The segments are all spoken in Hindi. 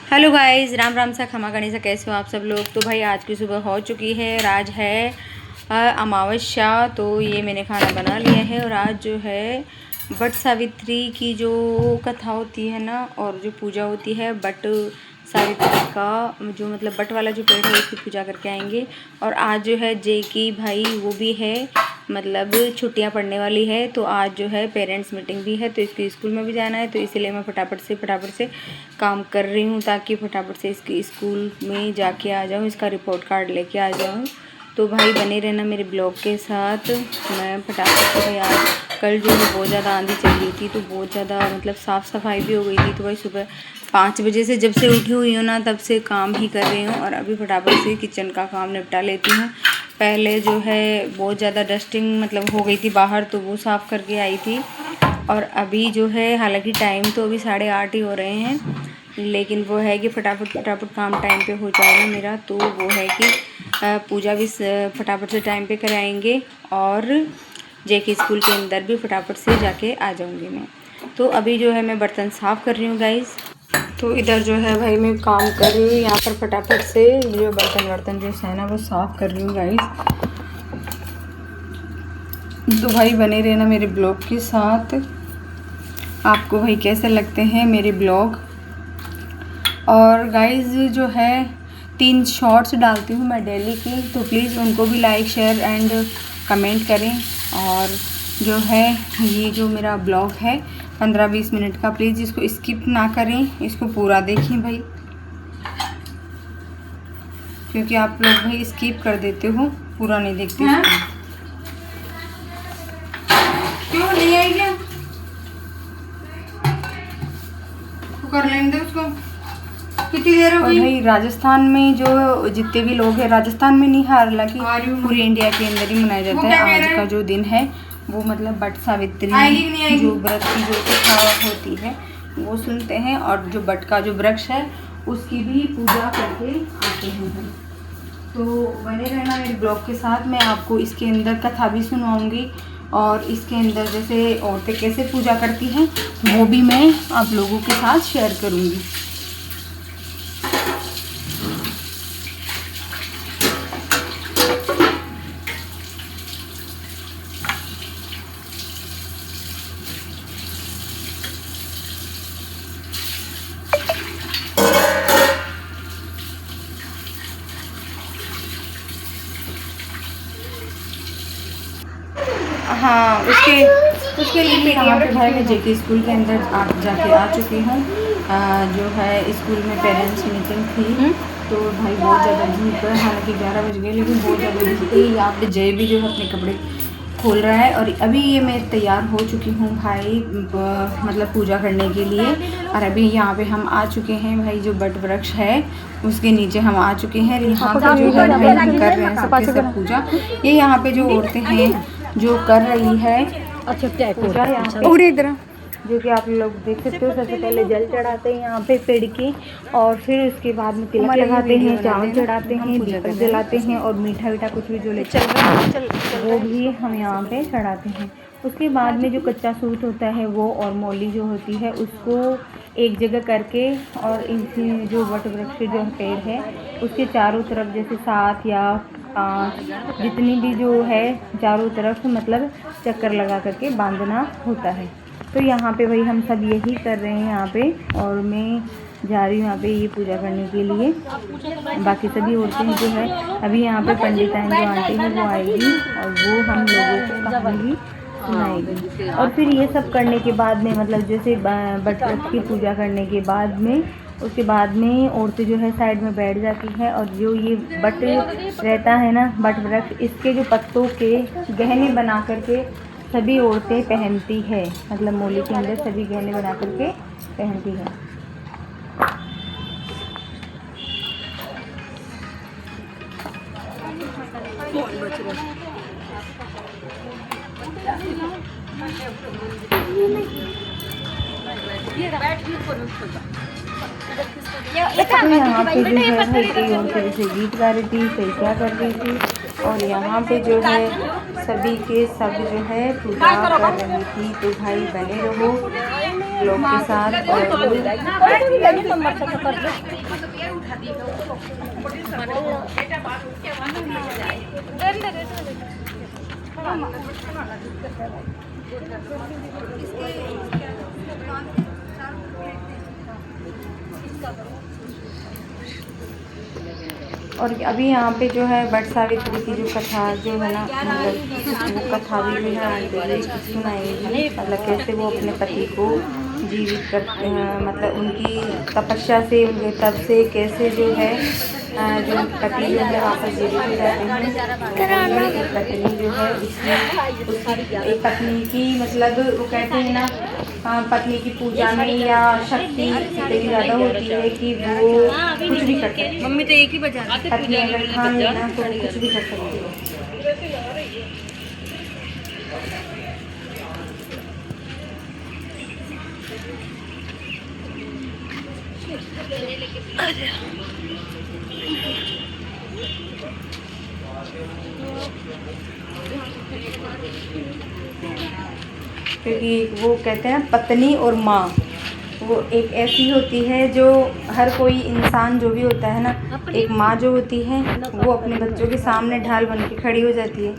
हेलो गाइस, राम राम सा खमा गणी सा, कैसे हो आप सब लोग। तो भाई आज की सुबह हो चुकी है और आज है अमावस्या। तो ये मैंने खाना बना लिया है और आज जो है बट सावित्री की जो कथा होती है ना, और जो पूजा होती है बट सावित्री का, जो मतलब बट वाला जो पेड़ है उसकी पूजा करके आएंगे। और आज जो है जे की भाई वो भी है, मतलब छुट्टियां पड़ने वाली है। तो आज जो है पेरेंट्स मीटिंग भी है, तो इसके स्कूल में भी जाना है। तो इसीलिए मैं फटाफट से काम कर रही हूँ ताकि फटाफट से इसके स्कूल में जाके आ जाऊँ, इसका रिपोर्ट कार्ड लेके आ जाऊँ। तो भाई बने रहना मेरे ब्लॉग के साथ। मैं फटाफट से भाई आज कल जो है बहुत ज़्यादा आंधी चल रही थी, तो बहुत ज़्यादा मतलब साफ़ सफाई भी हो गई थी। तो भाई सुबह 5 बजे से जब से उठी हुई हूँ ना, तब से काम ही कर रही हूँ। और अभी फटाफट से किचन का काम निपटा लेती हूँ। पहले जो है बहुत ज़्यादा डस्टिंग मतलब हो गई थी बाहर, तो वो साफ़ करके आई थी। और अभी जो है हालांकि टाइम तो अभी 8:30 ही हो रहे हैं, लेकिन वो है कि फटाफट काम टाइम पे हो जाएगा मेरा। तो वो है कि पूजा भी फटाफट से टाइम पे कराएंगे और जे के स्कूल के अंदर भी फटाफट से जाके आ जाऊंगी मैं। तो अभी जो है मैं बर्तन साफ़ कर रही हूँ गाइस। तो इधर जो है भाई मैं काम कर रही हूँ यहाँ पर, फटाफट से जो बर्तन जो है ना वो साफ़ कर रही हूँ गाइस। तो भाई बने रहना मेरे ब्लॉग के साथ। आपको भाई कैसे लगते हैं मेरे ब्लॉग। और गाइस जो है 3 शॉर्ट्स डालती हूँ मैं डेली की, तो प्लीज़ उनको भी लाइक शेयर एंड कमेंट करें। और जो है ये जो मेरा ब्लॉग है 15-20 मिनट का, प्लीज़ इसको स्किप ना करें, इसको पूरा देखें भाई, क्योंकि आप लोग भाई स्किप कर देते हो, पूरा नहीं देखते। क्यों नहीं आई क्या? तो कर लेंगे उसको, कितनी देर हो गई। भाई राजस्थान में जो जितने भी लोग हैं, राजस्थान में नहीं, हालांकि पूरी इंडिया के अंदर ही मनाया जाता है। आज का जो दिन है वो मतलब बट सावित्री जो व्रत की जो कथा होती है वो सुनते हैं, और जो बट का जो वृक्ष है उसकी भी पूजा करके आते हैं। तो बने रहना मेरे ब्लॉग के साथ। मैं आपको इसके अंदर कथा भी सुनाऊंगी, और इसके अंदर जैसे औरतें कैसे पूजा करती हैं वो भी मैं आप लोगों के साथ शेयर करूंगी। हाँ, उसके लिए मैं यहाँ पे भाई मैं जेके स्कूल के अंदर जाके आ चुकी हूँ। जो है स्कूल में पेरेंट्स मीटिंग थी, तो भाई बहुत ज़्यादा धूप है, हालांकि 11 बज गए, लेकिन बहुत ज़्यादा धूप है। यहाँ पे जय भी जो है अपने कपड़े खोल रहा है। और अभी ये मैं तैयार हो चुकी हूँ भाई मतलब पूजा करने के लिए। और अभी यहाँ पे हम आ चुके हैं भाई, जो बट वृक्ष है उसके नीचे हम आ चुके हैं। यहाँ पे जो है भाई कर रहे हैं सबके सब पूजा। ये यहाँ पे जो औरतें हैं जो कर रही है पूजा यहाँ पे, इधर जो कि आप लोग देख सकते हो। सबसे पहले जल चढ़ाते हैं यहाँ पे पेड़ की, और फिर उसके बाद में तिलक लगाते हैं, चावल चढ़ाते हैं, दीपक जलाते हैं, और मीठा वीठा कुछ भी जो ले चल रहा है वो भी हम यहाँ पे चढ़ाते हैं। उसके बाद में जो कच्चा सूत होता है वो और मौली जो होती है उसको एक जगह करके, और इनकी जो वट वृक्ष जो पेड़ है उसके चारों तरफ जैसे 7 या 5 जितनी भी जो है चारों तरफ मतलब चक्कर लगा करके बांधना होता है। तो यहाँ पे भाई हम सब यही कर रहे हैं यहाँ पे, और मैं जा रही हूँ यहाँ पे ये पूजा करने के लिए। बाकी सभी औरतें जो है अभी यहाँ पे पंडिताइन जो आंटी है वो आएगी और वो हम लोगों को कहानी सुनाएगी। और फिर ये सब करने के बाद में मतलब जैसे बट की पूजा करने के बाद में, उसके बाद में औरतें जो है साइड में बैठ जाती है, और जो ये बट रहता है ना, बट वृक्ष, इसके जो पत्तों के गहने बना करके सभी औरतें पहनती है, मतलब मौली के अंदर सभी गहने बना करके पहनती है। तो यहाँ पे जो है भाई कई औरतें जैसे गीत गा रही थी, कई क्या कर रही थी, और यहाँ पे जो है सभी के सब जो है पूजा कर रही थी। तो भाई बने रहो ब्लॉग के साथ। और अभी यहाँ पे जो है वट सावित्री की जो कथा जो है ना, मतलब वो कथा भी जो है आंटी सुनाएगी, मतलब कैसे वो अपने पति को जीवित करते हैं, मतलब उनकी तपस्या से, उनके तप से कैसे जो है जो पति जो है वापस जीवित हो जाते हैं। पत्नी जो है उसकी एक पत्नी की, मतलब वो कहते हैं ना पत्नी की पूजा में या शक्ति इतनी ज़्यादा होती है कि वो कुछ भी कर सकती है। मम्मी तो एक ही बजा, पत्नी अगर ठान लेना तो कुछ भी कर सकती है। क्योंकि वो कहते हैं पत्नी और माँ, वो एक ऐसी होती है जो हर कोई इंसान जो भी होता है ना, एक माँ जो होती है वो अपने बच्चों के सामने ढाल बन के खड़ी हो जाती है,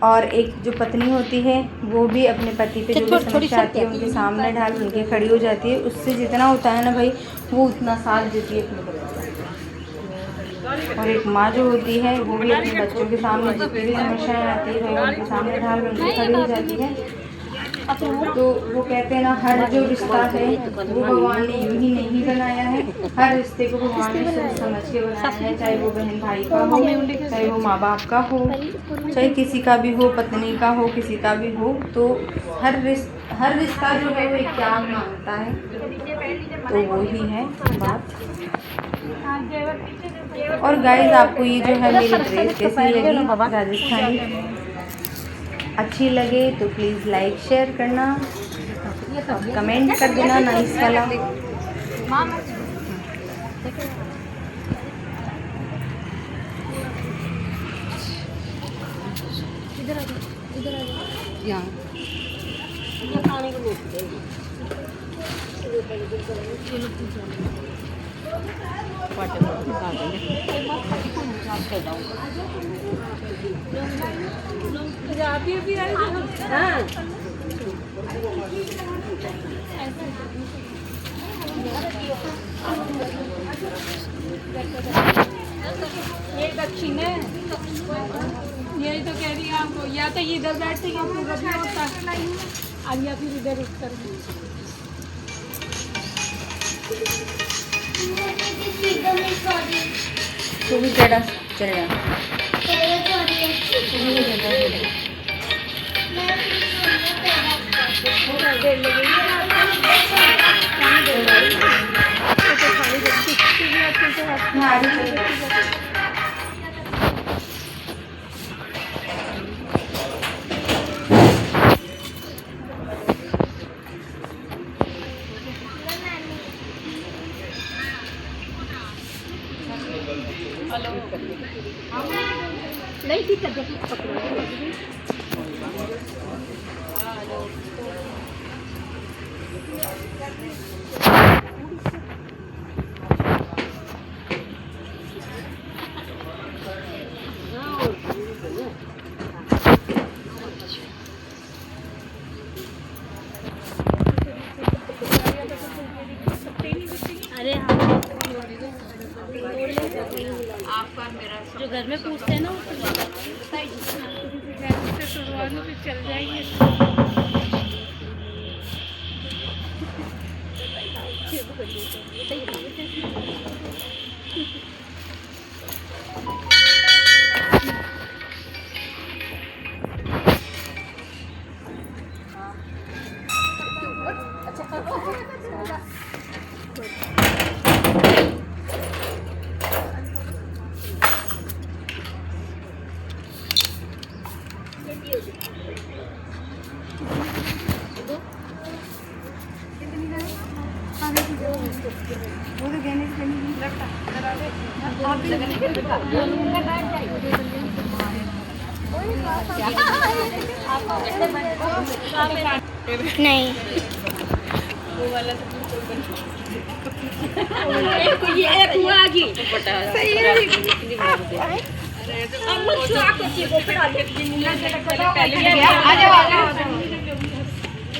और एक जो पत्नी होती है वो भी अपने पति पे जो भी समस्या आती है उनके सामने ढाल बन के खड़ी हो जाती है। उससे जितना होता है ना भाई, वो उतना साथ देती है अपने बच्चों को। और एक माँ जो होती है वो भी अपने बच्चों के सामने जितनी भी समस्याएँ आती है भाई उनके सामने ढाल बन के खड़ी हो जाती है। तो वो कहते हैं ना, हर जो रिश्ता है वो भगवान ने यूं ही नहीं बनाया है, हर रिश्ते को भगवान ने सोच समझ के बनाया है, चाहे वो बहन भाई का हो, चाहे वो माँ बाप का हो, चाहे किसी का भी हो, पत्नी का हो, किसी का भी हो, तो हर रिश्ता जो है वो एक त्याग मांगता है। तो वो ही है बात। और गाइस, आपको ये जो है मेरी ड्रेस कैसी लगी राजस्थानी, अच्छी लगे तो प्लीज़ लाइक शेयर करना, कमेंट कर देना नाइस वाला। इधर आ यहाँ खाने को ये दक्षिण है, यही तो कह रही है आपको, या तो इधर बैठते हैं होता अब, या फिर इधर उठकर तो भी टेढ़ा चलेगा। नहीं ठीक है, अरे आपका मेरा जो घर में पूछते हैं ना उससे शुरुआत में चल जाएंगे। वो तो कहने से नहीं लगता। नहीं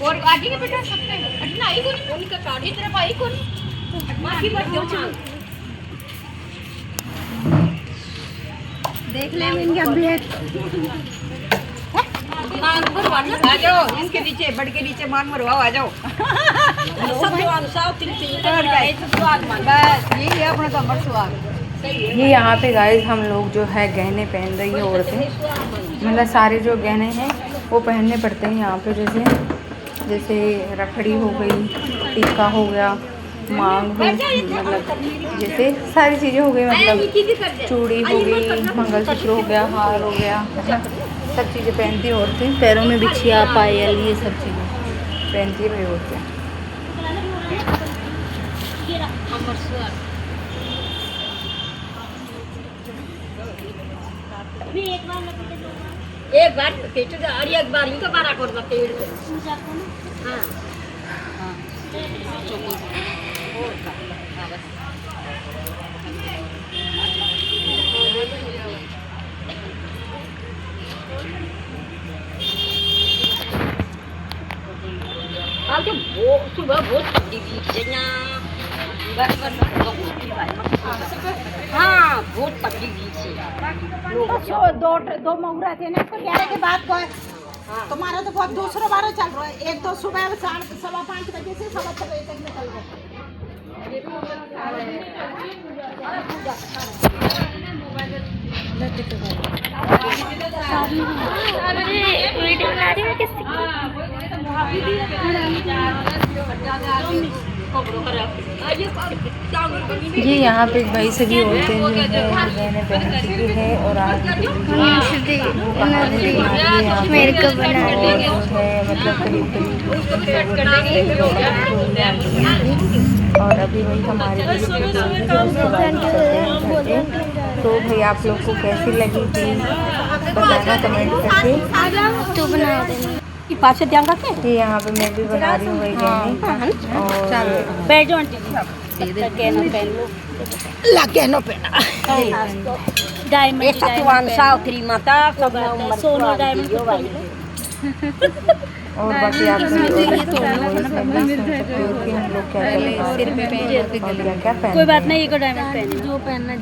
और आगे के बेटा सबने अटना आई कोनी उनका काढ़ी तरफ आई कोनी माफी मत दो देख ले इनके अपडेट मान भरवाना आ जाओ इनके नीचे बढ़ के नीचे मान भरवाओ आ जाओ सब जवान साउथ नीचे उतर गए तो स्वाद मान बस यही है अपना कमर स्वाद ये यहाँ पे गाइस हम लोग जो है गहने पहन रही है औरतें, मतलब सारे जो गहने हैं वो पहनने पड़ते हैं यहाँ पे, जैसे रखड़ी हो गई, टीका हो गया, मांग हो, मतलब जैसे सारी चीज़ें हो गई, मतलब चूड़ी हो गई, मंगलसूत्र हो गया, हार हो गया, मतलब सब चीज़ें पहनती औरतें, पैरों में बिछिया, पायल, ये सब चीज़ें पहनती हुई औरतें। एक बार पेट और एक बार इनका बारा करना पेड़ हाँ आज वो सुबह बहुत ठंडी थी ना हाँ बहुत ठंडी थी दो महुरा थे ना तो 11 के बाद कोई तुम्हारा तो बहुत दूसरा बार चल रहा है। एक तो सुबह 5:15 बजे से 7 बजे तक निकल ये यहाँ पे भाई सभी औरतें जो है गहने पहन चुकी है और आज मेरे को बना है, मतलब करीब और अभी वही हमारे तो भाई आप लोग को कैसी लगी थी बताना कमेंट करके। तो बना देना ये पास से ध्यान रखें। ये यहाँ पे मैं भी बना रही हूँ वही गहने और बैठ जाओ आंटी जी पहन लो लगे नो पहना डायमंड एक सतवान साउथरी माता सब सोना डायमंड और बाकी आप हम लोग क्या पहन कोई बात नहीं ये को डायमंड पहन जो पहनना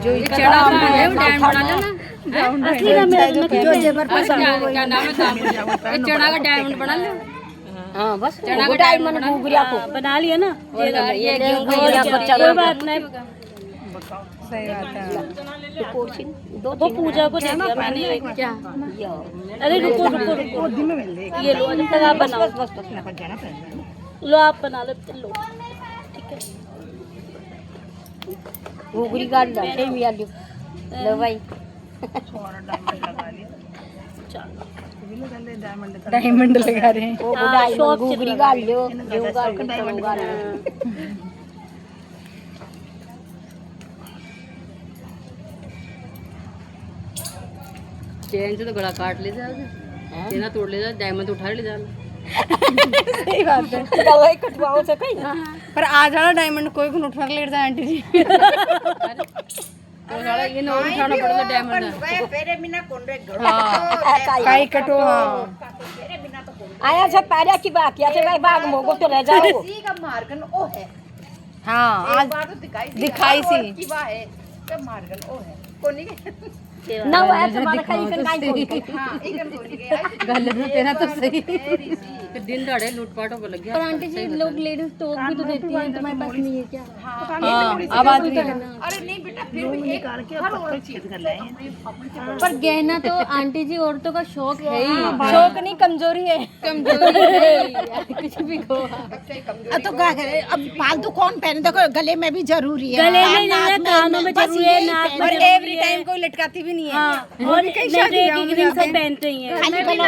जो चढ़ा डायमंड बना लेना जो जेवर पसंद हो क्या नाम है चढ़ा का डायमंड बना लो हाँ बस चढ़ा का डायमंड घुघरिया को बना लिया ना ये कोई बात नहीं सही बात है। दो पूजा को दे दिया मैंने क्या अरे रुको रुको रुको ये लो जब तक आप बनाओ लो आप बना लो लो ठीक है घुघरी गाड़ी डालते भी आ लो भाई डायमंड लगा रहे हैं वो डायमंड घुघरी गाड़ी लो जो गाड़ी चैन से तो गला काट ले जा चेना तोड़ ले जा डायमंड उठा ले जा सही बात है गला कटवाओ से कहीं पर आज वाला डायमंड कोई को उठा ले जाए आंटी जी तो साला ये ना उठाना पड़ेगा डायमंड फेरे बिना कोंडे काई कटो हाँ आया से पैरा की बात या से भाई बाग मोगो तो रह जाओ सी का मार्गन ओ है हाँ आज बार तो दिखाई सी की बा है का मार्गन ओ है कोनी ना वो ऐसे मारा कहीं पे नहीं कोई हां एकदम कोनी गया गलत में तेरा तो सही फिर दिन दहाड़े लूटपाट हो लग गया पर आंटी जी लोग लेडीज टोक भी तो देती हैं तुम्हारे पास नहीं है क्या हाँ अब आदमी अरे नहीं बेटा फिर भी निकाल के हर चीज कर ले पर गहना तो आंटी जी औरतों का शौक है ही शौक नहीं कमजोरी है कुछ भी हो तो क्या करे अब फालतू कौन पहने देखो गले में भी जरूरी है गले में नहीं है कानों में जरूरी है नाक में और जरूरी एवरी टाइम कोई लटकाती भी नहीं है और कई शादी सब पहनते ही हैं खाली गले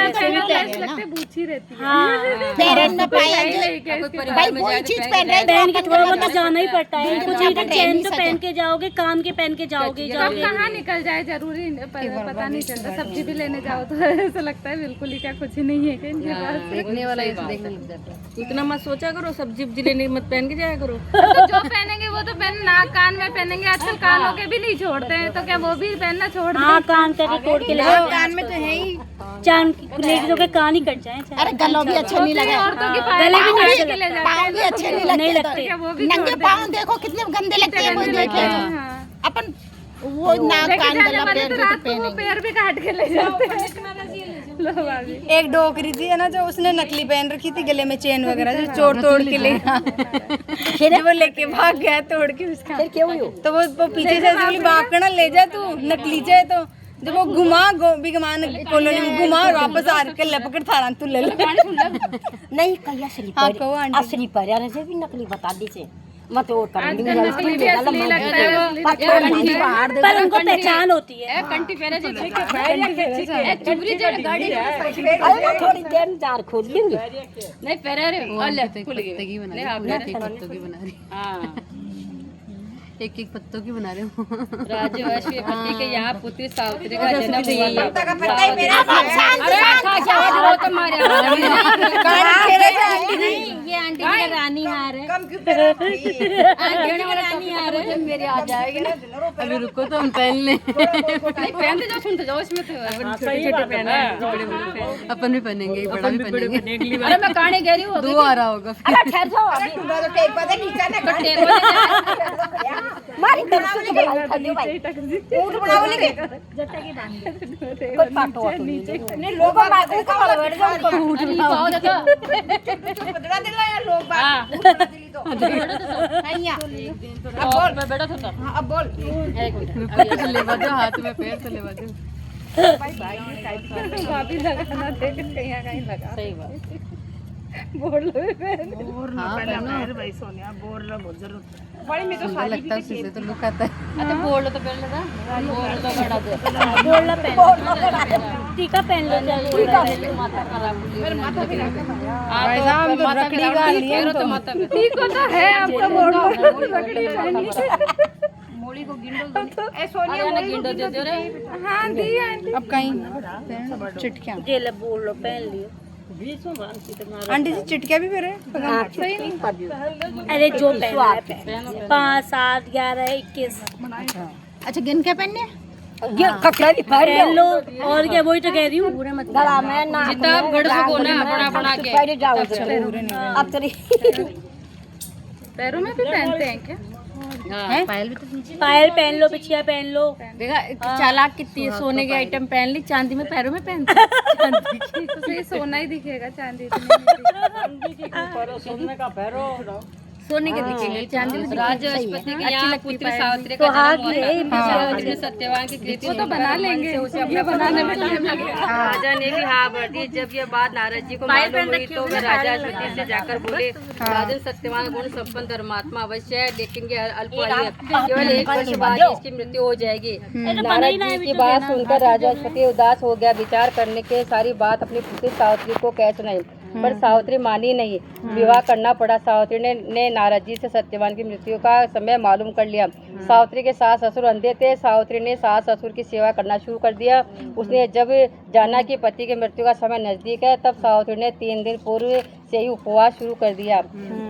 में हाँ पेरेंट में पाएंगे भाई वही चीज पहन रहे पहन के थोड़ा बहुत जाना ही पड़ता है। कुछ नहीं चैन तो पहन के जाओगे, कान के पहन के जाओगे। कहाँ निकल जाए जरूरी पता नहीं चलता। सब्जी भी लेने जाओ तो ऐसा लगता है बिल्कुल ही क्या कुछ ही नहीं है इनके पास। देखने वाला ऐसे देखने लग जाता है। इतना मत सोचा करो, सब्जी लेने मत पहन के जाया करो। तो जो पहनेंगे वो तो पहन, नाक कान में पहनेंगे। आजकल कानों के भी नहीं छोड़ते हैं, तो क्या वो भी पहनना छोड़ दें? हाँ, कान तक तोड़ के ले जाओ। कान में तो है ही, चांद लेडीजों के कान ही कट जाए। अरे गलों भी अच्छे नहीं लगे, औरतों की गले भी नहीं अच्छे लगते, पाँव भी अच्छे नहीं लगते। नंगे पाँव देखो कितने गंदे लगते हैं, वो देखे अपन वो नाक कान गला पहन के तो वो पैर भी काट के ले जाते हैं लोग आगे। एक डोकरी थी है ना, जो उसने नकली पहन रखी थी, गले में चेन वगैरह, जो चोर तोड़ के ले फिर वो लेके भाग गया तोड़ के उसका। तो वो पीछे से बोली भाग कर ना ले जा तू, नकली जाए तो जब वो घुमा बिगमान कॉलोनी में घुमा और वापस आ के लपकड़ थारा तू ले ले। नहीं कहिया हाँ, कहो आंटी। असली पर यार ऐसे भी नकली बता दीजिए मत वो कर आजकल नकली भी असली लगता है वो। पर उनको पहचान होती है। कंटी पहने जो चुबरी जो गाड़ी थोड़ी देर जार खोल लेंगे। नहीं पहने रे पत्ते की बना रही हूँ, एक पत्तों की बना रही हाँ एक पत्तों की बना रही हूँ। राजवंशी पति के यहाँ पुत्री सावित्री का जन्म हुआ। ये आंटी की रानी हार है। रानी हार है, मेरे आ जाएगी ना। अभी रुको तो हम पहन लें। पहनते जाओ, सुनते जाओ, इसमें तो छोटे छोटे पहना है, बड़े बड़े अपन भी पहनेंगे, बड़ा भी पहनेंगे। अरे मैं कहानी कह रही हूँ, दो आ रहा होगा फिर। अरे ठहर जाओ अभी। मारी तरफ से बुलाई खड़ी भाई। ऊँट बनाओ लेके। कोई पाटो नीचे। नहीं लोगों मागू का वाला बैठ जाओ। ऊँट बनाओ देखो। बदला दिला यार लोग बात। अब बोल, मैं बैठा था। हाँ अब बोल। रुको तो लेवा दो, हाथ में पैर तो लेवा दो। भाभी लगाना देख कहीं लगा। सही बात। बोल लो हाँ पहनो। भाई सोनिया बोल लो बहुत जरूरत है। सुंदर लगता है, उसी से तो लुक आता है। अच्छा बोल लो तो पहन लेगा, बोल लो बड़ा दे। बोलना पहन। टीका पहन लो जल्दी। माथा खराब भाई साहब तो रकड़ी का लिए तो ठीक होता है आपका। बोल लो लकड़ी पहनी। मोड़ी को गिंडो दो। ए सोनिया ना गिंडो दे दो रे। हाँ दी आंटी। अब कहीं चिटकियाँ जेल बोल लो पहन लियो। आंटी जी चिटकिया भी पहने। अरे जो पहना है 5, 7, 11, 21। अच्छा गिन के पहनने कपड़ा भी पहन लो। और क्या, वही तो कह रही हूँ। गला में ना जितना आप गढ़ सको ना बना बना के। पहले जाओ अब तो पैरों में भी पहनते हैं क्या? पायल भी तो नीचे। पायल पहन लो, बिछिया पहन लो। देखा चालाक कितनी है, सोने के आइटम पहन ली, चांदी में पैरों में पहनते हैं। चांदी की तो सही सोना ही दिखेगा, चांदी सोने के दिखेंगे, चांदी में राजपति के यहाँ पुत्री सावित्री का जन्म हुआ था, जिसमें सत्यवान की कृति तो बना लेंगे, उसे अपने बनाने में टाइम लगेगा। राजा ने भी हाँ भर दी। जब ये बात नारद जी को मालूम हुई तो वे राजा अश्वति से जाकर बोले, राजन सत्यवान गुण संपन्न धर्मात्मा अवश्य है, लेकिन ये अल्पायु है, केवल 1 वर्ष बाद इसकी मृत्यु हो जाएगी। नारद जी की बात सुनकर राजा अश्वति उदास हो गया। विचार करने के सारी बात अपनी पुत्री सावित्री को कह सुनाई, पर सावित्री मानी नहीं। विवाह करना पड़ा। सावित्री ने नारद जी से सत्यवान की मृत्यु का समय मालूम कर लिया। सावित्री के सास ससुर अंधे थे। सावित्री ने सास ससुर की सेवा करना शुरू कर दिया। उसने जब जाना कि पति की मृत्यु का समय नजदीक है, तब सावित्री ने 3 दिन पूर्व से ही उपवास शुरू कर दिया।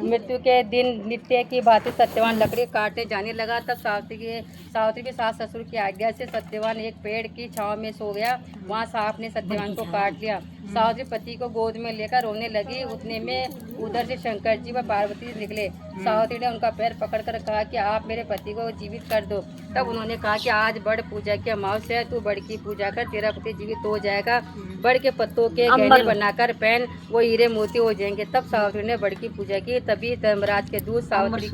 मृत्यु के दिन नित्य की भांति सत्यवान लकड़ी काटने जाने लगा। तब सावित्री के सास ससुर की आज्ञा से सत्यवान एक पेड़ की छांव में सो गया। वहाँ सांप ने सत्यवान को काट लिया। सावित्री पति को गोद में लेकर रोने लगी। उतने में उधर से शंकर जी व पार्वती निकले। सावित्री ने उनका पैर पकड़कर कहा कि आप मेरे पति को जीवित कर दो। तब उन्होंने कहा कि आज बड़ पूजा की अमावस्या है, तू बड़ की पूजा कर, तेरा पति जीवित हो जाएगा। बड़ के पत्तों के गहने बनाकर पहन, वो हीरे मोती हो जाएंगे। तब सावित्री ने बड़ की पूजा की। तभी धर्मराज के दूत सावित्री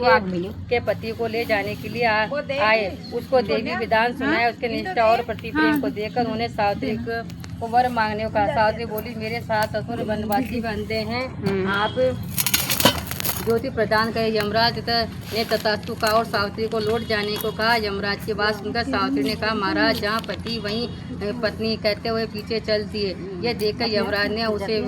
के पति को ले जाने के लिए आए। उसको देवी विधान सुनाया। उसके निष्ठा और प्रति प्रेम को देखकर उन्होंने सावित्री को वर मांगने को कहा। सावित्री बोली, मेरे सास ससुर वनवासी बंधे हैं, आप ज्योति प्रदान करे। यमराज ने तथास्तु कहा और सावित्री को लौट जाने को कहा। यमराज की बात सुनकर सावित्री ने कहा, महाराज जहाँ पति वहीं पत्नी, कहते हुए पीछे चल दिए। यह देखकर यमराज ने उसे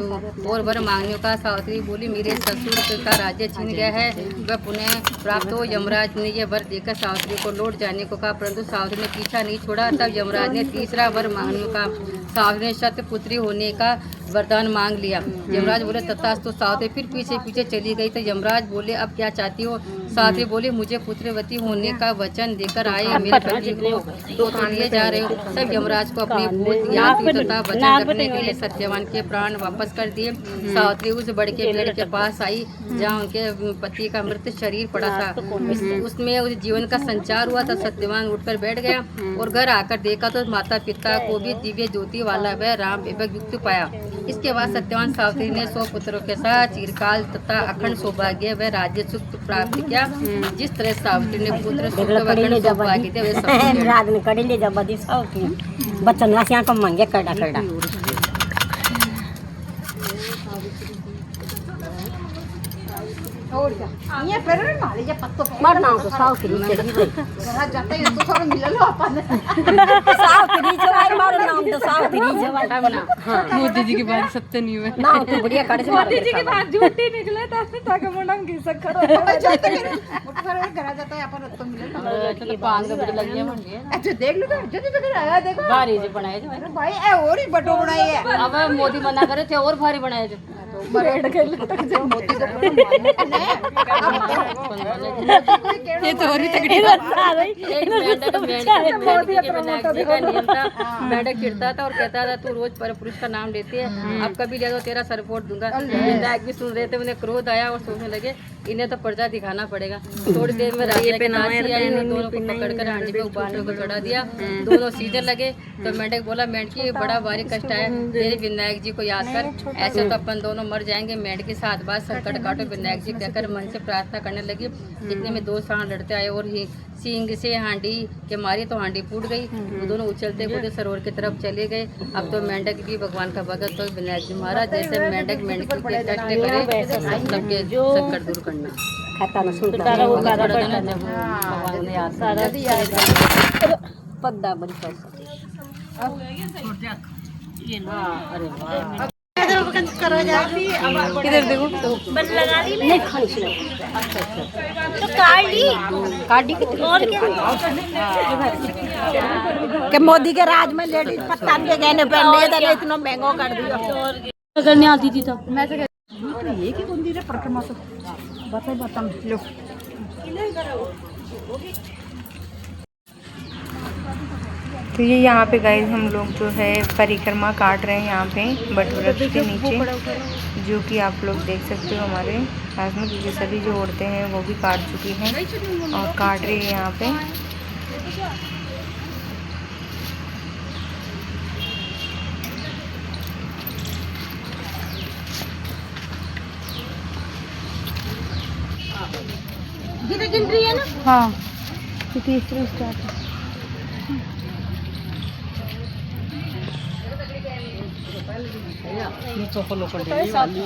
और वर मांगने का। सावित्री बोली, मेरे ससुर का राज्य छीन गया है, वह पुनः प्राप्त हो। यमराज ने यह वर देकर सावित्री को लौट जाने को कहा, परंतु सावित्री ने पीछा नहीं छोड़ा। तब यमराज ने तीसरा वर मांगने का। सावित्री ने शतपुत्री होने का वरदान मांग लिया। यमराज बोले, तथास्तु। तो सावित्री फिर पीछे पीछे चली गई। तो यमराज बोले, अब क्या चाहती हो? सावित्री बोले, मुझे पुत्रवती होने का वचन देकर आए मेरे पति को तो लिए जा रहे हो। तब यमराज को अपनी भूत याद हुई तथा वचन रखने के लिए सत्यवान के प्राण वापस कर दिए। सावित्री उस बड़के पेड़ के पास आई जहाँ उनके पति का मृत शरीर पड़ा था। उसमें उस जीवन का संचार हुआ था। सत्यवान उठकर बैठ गया और घर आकर देखा तो माता पिता को भी दिव्य ज्योति वाला वह राम विवेक युक्त पाया। इसके बाद सत्यवान सावित्री ने 100 पुत्रों के साथ चिरकाल तथा अखंड सौभाग्य व राज्य सुख प्राप्त किया। जिस तरह सावित्री ने पुत्र सुख व अखंड सौभाग्य दिया, वे सब रात में कड़ी ले जब बदी सावित्री बच्चन वासियां को मांगे कड़ा कड़ा और क्या ये फिर मारे ये पत्तों पे मरना तो सावित्री चली गई घर जाते हैं तो थोड़ा मिल लो अपन सावित्री जवाई मारो नाम तो सावित्री जवाई बना। हां मोदी जी की बात सत्य नहीं हुए। नाम तो बढ़िया कड़े से मोदी जी की बात झूठी निकले ताकि मुंडम की सक्कर मुठभर घर जाता है अपन तो मिल लो तो पान का बड़ी लग गया मंगे। अच्छा देख लो जो आया देखो भारी जी बनाए जो भाई ए और ही बटो बनाई है। अब मोदी मना करे थे और भारी बनाए जो परेड के लिए मोती को ये तो और भी तगड़ी मेंढक चिढ़ता था और कहता था, तू रोज पर पुरुष का नाम लेती है, अब कभी ले दो तेरा सर फोड़ दूंगा। विनायक भी सुन रहे थे, उन्हें क्रोध आया और सोचने लगे, इन्हें तो पर्चा दिखाना पड़ेगा। थोड़ी देर में राजा के दासी आई, उन दोनों को पकड़कर हांडी पे उबालने को चढ़ा दिया। दोनों सीधे लगे तो मेंढक बोला, मेंढकी बड़ा भारी कष्ट आया, तेरे विनायक जी को याद कर, ऐसे तो अपन दोनों मर जाएंगे। मेंढक के साथ बात संकट काटो विनायक जी कहकर मन से प्रार्थना करने लगी। इतने में 2 सांड लड़ते आए और ही सींग से हांडी के मारी तो हांडी फूट गई। वो दोनों उछलते कूदे सरोवर की तरफ चले गए। अब तो मेंढक भी भगवान का भगत तो विनायक जी महाराज जैसे मेंढक मेंढकी के कष्ट करे सबके संकट दूर करना। खाता न सुनता भगवान ने याद पद्दा बड़ी पैसा अरे वाह किधर देखो बन लगा ली नहीं खानी चाहिए। अच्छा तो काटी और के मोदी के राज में लेडीज पत्ता के गहने पहन ले इतना महंगा कर दिया करने आती थी तो मैं तो ये की कुंडी रे परिक्रमा से बता लो तो ये यहाँ पे गाइस हम लोग जो है परिक्रमा काट रहे हैं यहाँ पे बट वृक्ष के नीचे, जो कि आप लोग देख सकते हो हमारे पास में, क्योंकि सभी जो औरतें हैं वो भी काट चुकी हैं और काट रही है यहाँ पे। गिन रही है ना। हाँ तीसरा स्टार्ट है। तो फॉलो कर दे ये वाली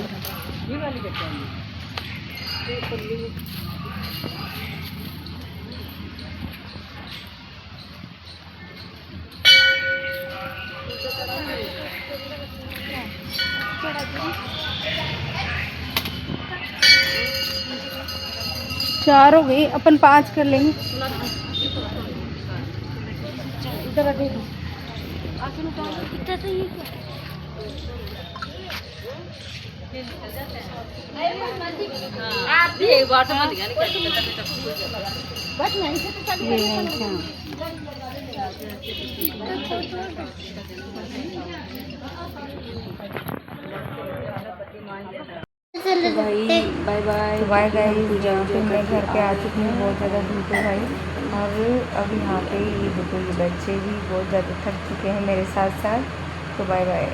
चार हो गई, अपन 5 कर लेंगे। एक बार तो मत गया तो भाई बाय बाय गाइस। जहाँ पे मैं घर पे आ चुकी हूँ, बहुत ज़्यादा धूप है भाई। और अब यहाँ पे ये देखो, ये बच्चे भी बहुत ज़्यादा थक चुके हैं मेरे साथ साथ। तो बाय बाय।